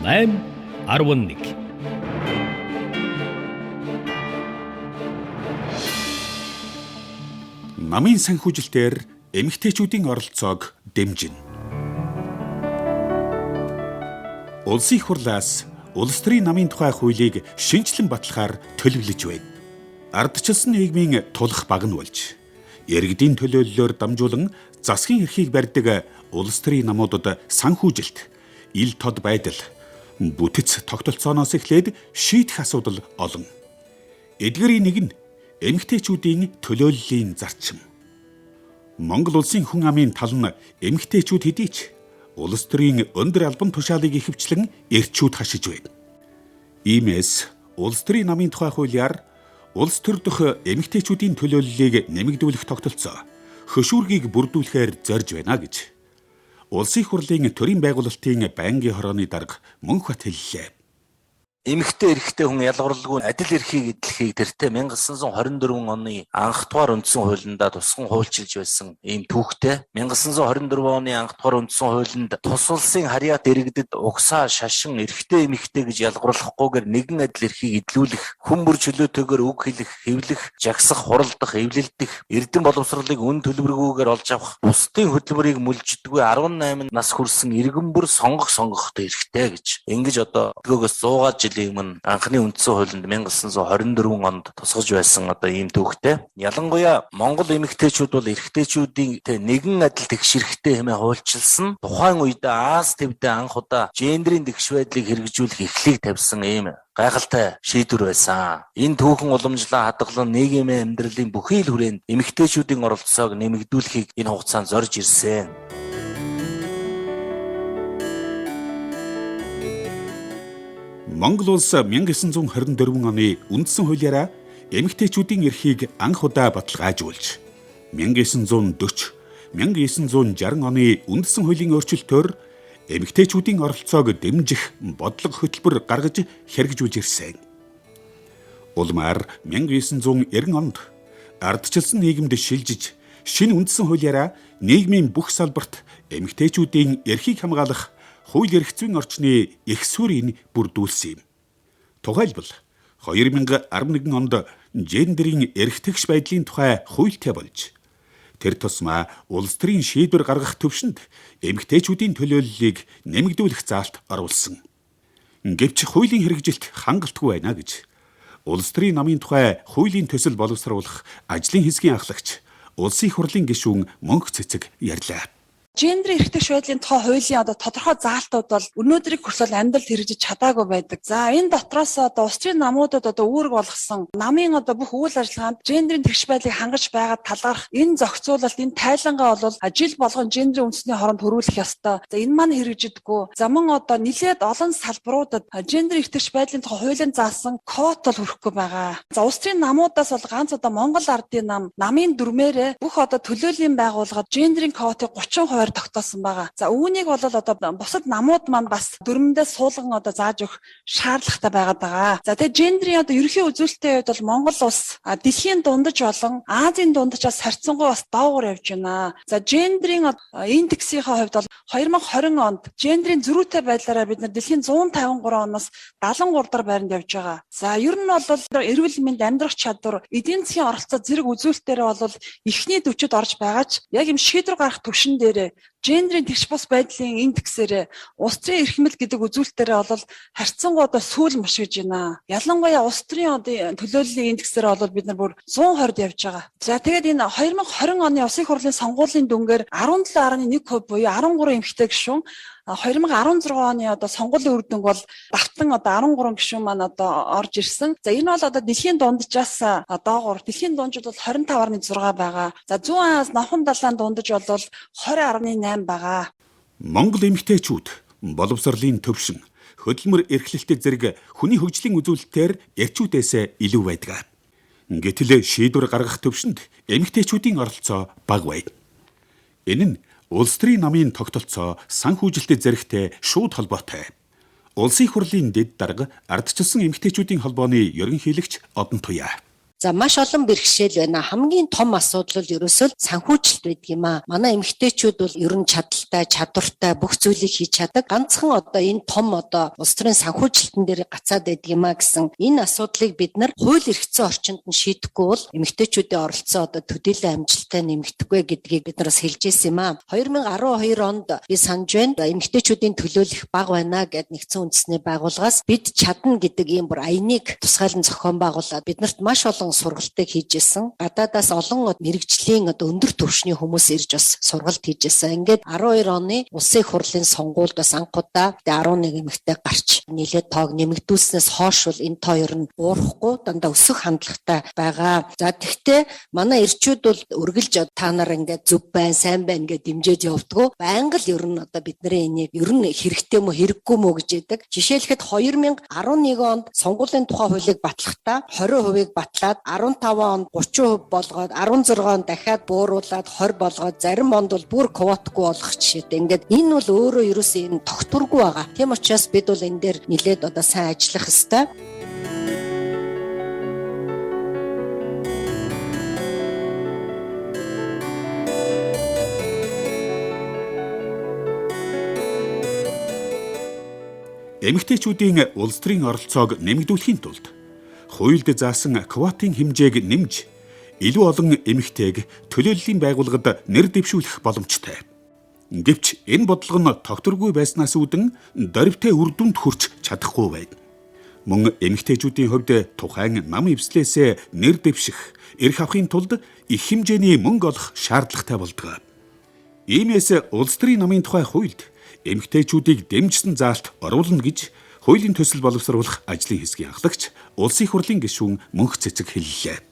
8:11. Намын санхүүжилтээр эмэгтэйчүүдийн оролцоог дэмжинэ. Улсын их хурлаас улс төрийн намын тухай хуулийг шинжилэн батлахаар төлөвлөж байна. Ардчилсан нийгмийн тулах баг нь болж, иргэдийн төлөөллөөр дамжуулан засгийн эрхийг барьдаг улс төрийн намуудад санхүүжилт, ил тод байдал, бүтэц тогтолцооноос эхлээд шийдэх асуудал олон. Эдгээрийн нэг нь эмэгтэйчүүдийн төлөөллийн зарчим. Монгол улсын хүн амын тал нь эмэгтэйчүүд хэдий ч улс төрийн өндөр албан тушаалыг ихэвчлэн эрчүүд хашиж байна. Иймээс улс төрийн намын тухай хуулиар улс төр дох эмэгтэйчүүдийн төлөөллийг нэмэгдүүлэх тогтолцоо хөшүүргийг бүрдүүлэхээр зорж байна гэж Улсын их хурлын төрийн байгуулалтын байнгын хорооны дарга Мөнхбат хэллээ. Эмэгтэй эрэгтэй хүн ялгарлгүй адил эрхийг эдлэхийг тэртээ 1924 оны анх дугаар үндсэн хуулиндаа тусган хуульчилж байсан ийм түүхтэй. 1924 оны анх дугаар үндсэн хуулинд тус улсын харьяат иргэдэд угсаа шашин эрэгтэй эмэгтэй гэж ялгарлахгүйгээр нэгэн адил эрхийг эдлүүлэх, хүн бүр чөлөөтэйгээр үг хэлэх, хэвлэх, жагсах, хуралдах, эвлэлдэх, эрдэм боловсролыг үн төлбөргүйгээр олж авах, бусдын хөдөлмөрийг мүлждэггүй 18 нас хүрсэн иргэн бүр сонгохдоо эрэгтэй гэж. Ингэж одоо төгөөс 100 жил өмнө анхны үндсэн хуулинд 1924 онд тусгаж байсан одоо ийм түүхтэй. Ялангуяа Монгол эмэгтэйчүүд бол эрэгтэйчүүдийн нэгэн адил тэгш эрхтэй хэмээн хуульчилсан. Тухайн үед Аз твдээ анх удаа гендрийн тэгш байдлыг хэрэгжүүлэх эхлэлийг тавьсан ийм гайхалтай шийдвэр байсан. Энэ түүхэн уламжлан хадгалан нийгмийн амьдралын бүхий л хүрээнд эмэгтэйчүүдийн оролцоог нэмэгдүүлэхийг энэ хугацаанд зорж ирсэн. Монгол улс 1924 оны үндсэн хуулиараа эмэгтэйчүүдийн эрхийг анх удаа баталгаажуулж, 1940, 1960 оны үндсэн хуулийн өөрчлөлтөөр эмэгтэйчүүдийн оролцоог дэмжих бодлого хөтөлбөр гаргаж хэрэгжүүлж ирсэн. Улмаар 1990 онд ардчилсан нийгэмд шилжиж, шинэ үндсэн хуулиараа нийгмийн бүх салбарт эмэгтэйчүүдийн эрхийг хамгаалах хууль эрх зүйн орчны их суурийг бүрдүүлсэн юм. Тухайлбал 2011 онд гендерийн эрх тэгш байдлын тухай хуультай болж, тэр тусмаа улс төрийн шийдвэр гаргах төвшөнд эмэгтэйчүүдийн төлөөллийг нэмэгдүүлэх заалт оруулсан. Гэвч хуулийн хэрэгжилт хангалтгүй байна гэж улс төрийн намын тухай хуулийн төсөл боловсруулах ажлын хэсгийн ахлагч Улсын их хурлын гишүүн Мөнх Цэцэг ярьлаа. Гендер эрхтэгч байдлын тухай хуулийн тодорхой заалтууд бол өнөөдрийг хүртэл амьдралд хэрэгжиж чадаагүй байдаг. За энэ дотроос улс төрийн намуудад үүрэг болгосон намын бүх үйл ажиллагаанд гендерийн тэгш байдлыг хангаж байгаа талаарх энэ зохицуулалт, энэ тайлангаа бол жил болгон гендерийн үндэсний хоронд хөрвүүлэх ёстой. За энэ маань хэрэгжидэггүй. За мөн нэлээд олон салбаруудад гендер эрхтэгч байдлын тухай хуулийн заасан квот бол хүрэхгүй байгаа. За улс төрийн намуудаас бол ганц Монгол ардын намын дүрмээрээ бүх төлөөллийн байгууллагад гендерийн квотыг 30% тогтоосон байгаа. За үүнийг бол бусад намууд маань бас дүрмэндээ суулган зааж өгөх шаардлагатай байгаад байгаа. За тэгээ гендрийн ерөнхий үзүүлэлтийн үед бол Монгол улс дэлхийн дундаж болон Азийн дундаж бас харьцангуй бас доогуур явж байна. За гендрийн индексийн хувьд бол 2020 онд гендрийн зөрүүтэй байдлаараа бид нар дэлхийн 153 оноос 73 дахь байранд явж байгаа. За ер нь бол эрүүл мэнд, амьдрах чадвар, эдийн засгийн оролцоо зэрэг үзүүлэлтээр бол эхний 40-д орж байгаа ч яг юм шийдвэр гаргах түвшин дээр гендерийн тэгш бус байдлын индексээр улс төрийн эрх мэдэл гэдэг үзүүлэлтээр бол харьцангуй сүүл мушгиж байна. Ялангуяа улс төрийн төлөөллийн индексээр бол бид нар бүр 120-д явж байгаа. За тэгээд энэ 2020 оны Улсын их хурлын сонгуулийн дүнгээр 17.1% буюу 13 эмэгтэй гишүүн, 2016 оны сонгуулийн үр дүнг бол давтан 13 гишүүн маань орж ирсэн. За энэ бол дэлхийн дунджаас доогуур. Дэлхийн дунджууд бол 25.6 байгаа. За зүүн Аз Новхон далайн дундаж бол 20.8 байгаа. Монгол эмэгтэйчүүд боловсролын төвшин, хөдөлмөр эрхлэлтэд зэрэг хүний хөгжлийн үзүүлэлтээр эрчүүдээс илүү байдаг. Гэтэл шийдвэр гаргах төвшөнд эмэгтэйчүүдийн оролцоо бага байна. Энэ нь улс төрийн намын тогтолцоо санхүүжилтэд зэрэгтэй шууд холбоотой. Улсын их хурлын дэд дарга ардчилсан эмэгтэйчүүдийн холбооны ерөнхийлөгч Одон Туяа За маш олон бэрхшээл байна. Хамгийн том асуудал бол ерөөсөө санхүүжилт байдаг юм аа. Манай эмэгтэйчүүд бол ер нь чадaltaй, чадвартай бүх зүйлийг хийж чаддаг. Ганцхан одоо энэ том одоо улс төрийн санхүүжилтэн дээр гацаад байдаг юм аа гэсэн энэ асуудлыг бид нар хууль эрхцэн орчинд нь шийдэхгүй бол эмэгтэйчүүдийн оролцоо одоо төдийлөн амжилттай нэмэгдэхгүй гэдгийг бид нараас хэлж ирсэн юм аа. 2012 онд би санаж байна. Эмэгтэйчүүдийн төлөөлөх бага байна гэд нэгдсэн үндэсний байгууллагаас бид чадна гэдэг ийм бүр аяныг тусгаалan зохион байгуулад биднэрт маш олон сургалтыг хийжсэн. Гадаадаас олон мэрэгжлийн одоо өндөр түвшний хүмүүс ирж бас сургалт хийжсэн. Ингээд 12 оны улсын их хурлын сонгуульд бас анх удаа 11 эмэгтэй гарч нийлээд тоог нэмэгдүүлснээс хойш бол энэ тоо ер нь уурахгүй дандаа өсөх хандлагатай байгаа. За тэгвэл манай эрчүүд бол үргэлж та нар ингээд зөв байна, сайн байна гэж дэмжиж явдггүй. Байнга л ер нь одоо бидний энийг ер нь хэрэгтэй мө хэрэггүй мө гэж яддаг. Жишээлхэд 2011 онд сонгуулийн тухай хуулийг батлахдаа 20% батлаад 15 онд 30% болгоод 16 онд дахиад бууруулад 20 болгоод зарим онд бол бүр квотгүй болгох жишээтэй. Ингээд энэ бол өөрөө ерөөсөө энэ тогтворгүй байгаа. Тийм учраас бид бол энэ дээр нэлээд одоо сайн ажиллах ёстой. Эмэгтэйчүүдийн улс төрийн оролцоог нэмэгдүүлэхийн тулд хуульд заасан квотын хэмжээг нэмж илүү олон эмэгтэйг төлөөллийн байгууллагад нэр дэвшүүлэх боломжтой. Гэвч энэ бодлого нь тогтворгүй байснаас үүдэн дөрвтэй үр дүнд хүрч чадахгүй байна. Мөн эмэгтэйчүүдийн хувьд тухайн нам эвслээсээ нэр дэвших, эрх авахын тулд их хэмжээний мөнгө олох шаардлагатай болдог. Иймээс улс төрийн намын тухай хуульд эмэгтэйчүүдийг дэмжсэн заалт оруулна гэж хуулийн төсөл боловсруулах ажлын хэсгийн ахлагч улсын их хурлын гишүүн Мөнх Цэцэг хэллээ.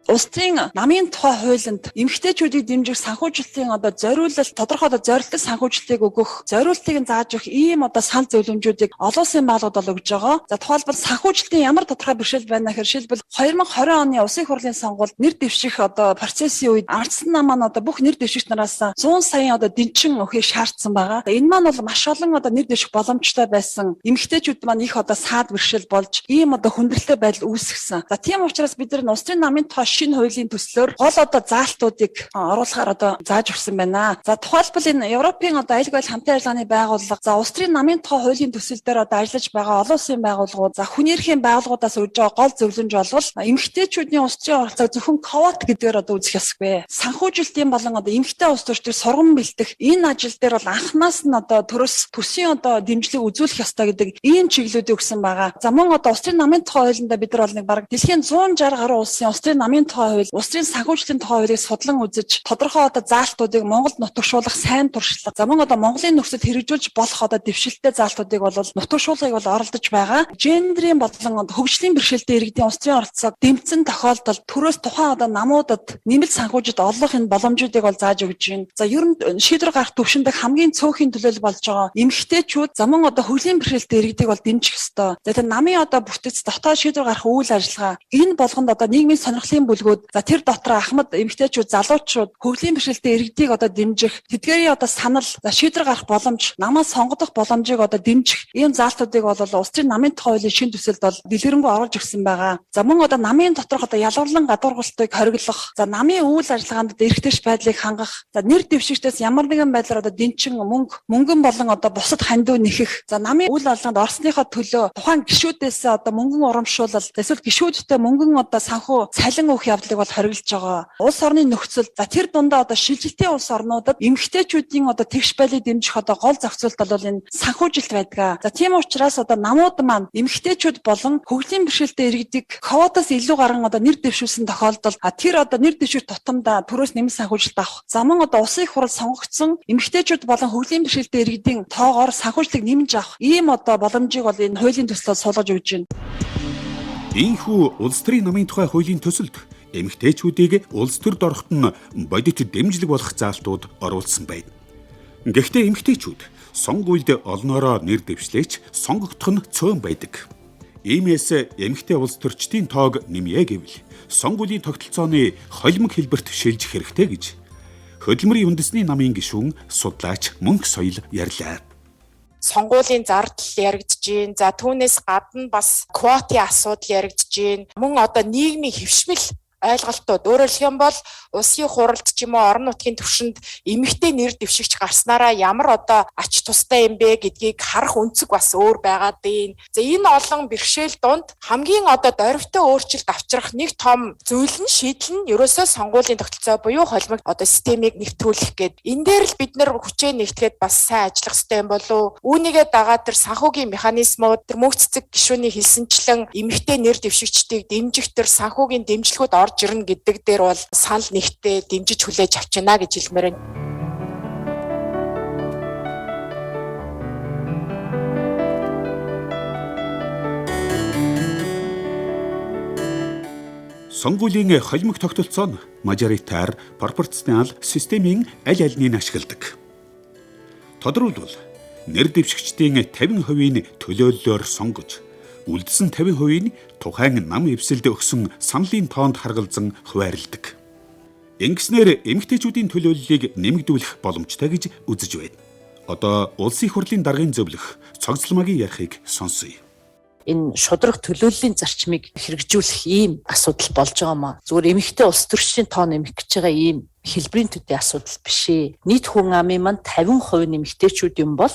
Улс төрийн намын тухай хуулинд эмэгтэйчүүдийг дэмжих санхүүжилтийн одоо зориулалт тодорхой зорилттой санхүүжилтийг өгөх, зориултыг зааж өгөх ийм одоо санал зөвлөмжүүдийг олон улсын байгууллагууд өгж байгаа. За тухайлбал санхүүжилтийн ямар тодорхой бэрхшээл байна гэхээр жишээлбэл 2020 оны улсын их хурлын сонгуульд нэр дэвших одоо процессын үед ардсан нам маань одоо бүх нэр дэвшигч нараас 100 саяын одоо дэнчин өхийг шаардсан байгаа. Энэ маань бол маш олон одоо нэр дэвших боломжтой байсан. Эмэгтэйчүүд маань их одоо саад бэрхшээл болж ийм одоо хүндрэлтэй байдал үүсгэсэн. За тийм учраас бид нар улс төрийн намын тухай шинэ хуулийн төслөөр гол одоо заалтуудыг оруулахаар одоо зааж өгсөн байна. За тухайлбал энэ Европын одоо айлг байл хамтын ажиллагааны байгууллага, за улс төрийн намын тухай хуулийн төсөл дээр одоо ажиллаж байгаа олон улсын байгууллагууд, за хүн эрхийн байгууллагуудаас өгж байгаа гол зөвлөмж бол эмэгтэйчүүдийн улс төрийн оролцоог зөвхөн квот гэдгээр одоо үзэх ёсгүй. Санхүүжилтийн болон одоо эмэгтэй улс төрчдийг сургам бэлтэх энэ ажил дээр бол анхнаас нь одоо төсвийн одоо дэмжлэг үзүүлэх ёстой гэдэг ийм чиглэлүүдийг өгсөн байгаа. За мөн одоо улс төрийн намын тухай хуулиндаа бид нар бол нэг бараг дэлхийн 160 гаруй улсын улс төрийн намын тухай хууль, улс төрийн санхүүжилтийн тухай хуулийг судлан үзэж тодорхой одоо заалтуудыг Монголд нутагшуулах сайн туршлага. За мөн одоо Монголын нөхцөлд хэрэгжүүлж болох одоо дэвшилттэй заалтуудыг бол нутагшуулахыг бол оролдож байгаа. Гендрийн болон хөгжлийн бэрхшээлтэй иргэдийн улс төрийн оролцоог дэмжсэн тохиолдолд төрөөс тухайн одоо намуудад нэмэлт санхүүжилт олох энэ боломжуудыг бол зааж өгж байна. За ер нь шийдвэр гарах төвшөнд хамгийн цөөхөн төлөөлөл болж байгаа эмэгтэйчүүд, за мөн одоо хөгжлийн бэрхшээлтэй иргэдийг бол дэмжих ёстой. За тэр намын одоо бүтэц дотоод шийдвэр гарах үйл ажиллагаа энэ болгонд одоо нийгмийн сонирхлын бүлгүүд, за тэр дотор ахмад эмэгтэйчүүд, залуучууд хөгжлийн бэрхшээлтэй иргэдийг одоо дэмжих, тэдгээрийн одоо санал, за шийдвэр гарах боломж, намаа сонгох боломжийг одоо дэмжих ийм заалтуудыг бол улс төрийн намын тухай хуулийн шинэ төсөлд бол дэлгэрэнгүй оруулж өгсөн байгаа. За мөн одоо намын доторх одоо ялгарлан гадуургалтыг хориглох, за намын үйл ажиллагаанд эргэжтэйч байдлыг хангах, за нэр дэвшигчдээс ямар нэгэн байдлаар одоо дэнчин мөнгөн болон одоо бусад хандив нэхэх, за намын үйл ажиллагаанд орсныхоо төлөө тухайн гишүүдээс одоо мөнгөн урамшуулал, эсвэл гишүүдтэй мөнгөн одоо санхүү цалин өгөх явдлыг бол хориглож байгаа. Улс орны нөхцөл, за тэр дундаа одоо шилжилтийн улс орнуудад эмэгтэйчүүдийн одоо тэгш байлыг дэмжих одоо гол зохицуулт бол энэ санхүүжилт байдаг. За тийм учраас одоо намууд маань эмэгтэйчүүд болон хөгжлийн бэрхшээлтэй иргэдийг квотоос илүү гарan одоо нэр дэвшүүлсэн тохиолдолд тэр одоо нэр дэвшүүлэх тутамдаа төрөөс нэмэлт санхүүжилт авах. За мөн одоо улсын их хурал сонгогдсон эмэгтэйчүүд болон хөгжлийн бэрхшээлтэй иргэдийн тоогоор санхүүжилтийг нэмж авах ийм одоо боломжийг бол энэ хуулийн төслөөр суулгаж өгч байна. Ийхүү улс төрийн намын тухай хуулийн төсөлд эмэгтэйчүүдийг улс төрд орохт нь бодит дэмжлэг болох заалтууд оруулсан байна. Гэхдээ эмэгтэйчүүд сонгуульд олноороо нэр дэвшлээч сонгогдох нь цөөн байдаг. Иймээс эмэгтэй улс төрчдийн тоог нэмье гэвэл сонгуулийн тогтолцооны холимог хэлбэрт шилжих хэрэгтэй гэж хөдөлмөрийн үндэсний намын гишүүн судлаач Мөнх Соёл ярьлаа. Сонгуулийн зардал яригдж гин. За түүнээс гадна бас квотын асуудал яригдж гин. Мөн одоо нийгмийн хэвшмэл ойлголтууд. Өөрөөр хэлэх юм бол улсын хуралд ч юм уу орон нутгийн түвшинд эмэгтэй нэр дэвшигч гарснараа ямар одоо ач тустай юм бэ гэдгийг харах өнцөг бас өөр байгаад байна. За энэ олон бэрхшээл донд хамгийн одоо дорвитой өөрчлөлт авчрах нэг том зүйл нь шийдэл нь ерөөсөө сонгуулийн тогтолцоо буюу холимог одоо системийг нэвтрүүлэх гээд энэ дээр л бид нар хүчээ нэгтгэхэд бас сайн ажиллах хэрэгтэй юм болов. Үүнийгээ дагаад тэр санхүүгийн механизмууд, тэр мөнх цэцэг гишүүний хэлсэнчлэн эмэгтэй нэр дэвшигчдийг дэмжих тэр санхүүгийн дэмжлэгүүд орж ирнэ гэдэг дээр бол санал нэгтээ дэмжиж хүлээж авч байна гэж хэлмээр байна. Сонгуулийн холимог тогтолцоо нь мажоритар пропорционал системийн аль альнийг ашигладаг. Тодорхойлбол нэр дэвшигчдийн 50%-ийн төлөөллөөр сонгож, үлдсэн 50%-ийн тухайн нам эвсэлд өгсөн саналын тоонд харгалзан хуваарлдаг. Ингэснээр эмэгтэйчүүдийн төлөөллийг нэмэгдүүлэх боломжтой гэж үзэж байна. Одоо улсын хурлын даргын зөвлөх цогцлмагийн ярихыг сонсъё. Энэ шудраг төлөөллийн зарчмыг хэрэгжүүлэх ийм асуудал болж байгаамаа. Зүгээр эмэгтэй улс төрчдийн тоо нэмэх гэж байгаа ийм хэлбэрийн төдий асуудал биш ээ. Нийт хүн амын манд 50% нэмэгтэйчүүд юм бол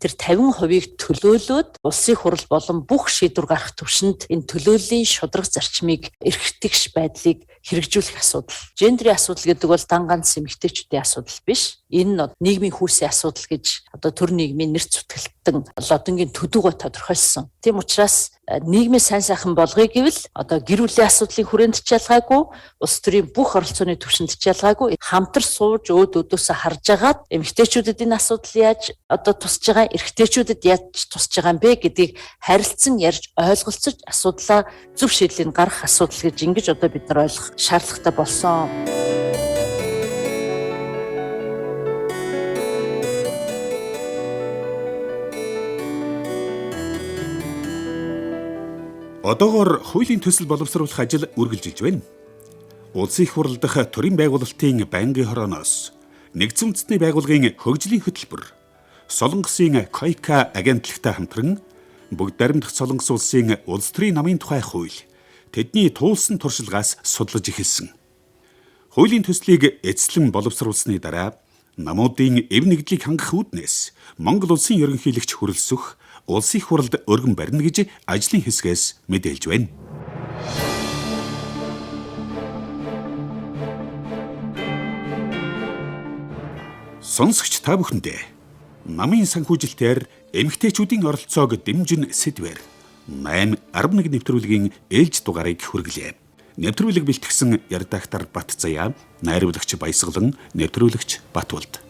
тэр 50%-ийг төлөөлөөд улсын хурал болон бүх шийдвэр гаргах түвшинд энэ төлөөллийн шудраг зарчмыг эрхтгш байдлыг хэрэгжүүлэх асуудал. Гендерийн асуудал гэдэг бол дан ганц эмэгтэйчүүдийн асуудал биш. Энэ нь нийгмийн хүүсийн асуудал гэж одоо төр нийгмийн нэр зүтгэлтэн лодонгийн төдийгөө тодорхойлсон. Тийм учраас нийгмийн сайн сайхан болгоё гэвэл одоо гэр бүлийн асуудлыг хүрээнд ч ялгаагүй, улс төрийн бүх оролцооны түвшинд ч ялгаагүй хамтар сууж өөд өдөөсөө харж агаад эмэгтэйчүүдэд энэ асуудал яаж одоо тусж байгаа, эрэгтэйчүүдэд яаж тусж байгаа юм бэ гэдгийг харилцан ярьж ойлголцож асуудлаа зөв шийдлийг гаргах асуудал гэж ингэж одоо бид нар ойлгох шаардлагатай болсон. Одоогоор хуулийн төсөл боловсруулах ажил үргэлжилж байна. Улсын их хурал дахь төрийн байгуулалтын байнгын хорооноос нэгдсэн үндэстний байгууллагын хөгжлийн хөтөлбөр, Солонгосын Койка агентлагтай хамтран бүгд баримтах Солонгос улсын улс төрийн намын тухай хууль, тэдний туулсан туршилгаас судлаж эхэлсэн. Хуулийн төслийг эцэслэн боловсруулсны дараа намуудын эв нэгдлийг хангах үүднээс Монгол улсын ерөнхийлөгч хүрэлцэх улсын их хуралд өргөн барина гэж ажлын хэсгээс мэдээлж байна. Сонсогч та бүхэндээ намын санхүүжилтээр эмэгтэйчүүдийн оролцоог дэмжин сэдвээр 8-11 нэвтрүүлгийн ээлж дугаарыг хүргэлээ. Нэвтрүүлэг бэлтгэсэн редактор Бат Заяа, найруулагч Баясгалан, нэвтрүүлэгч Батболд.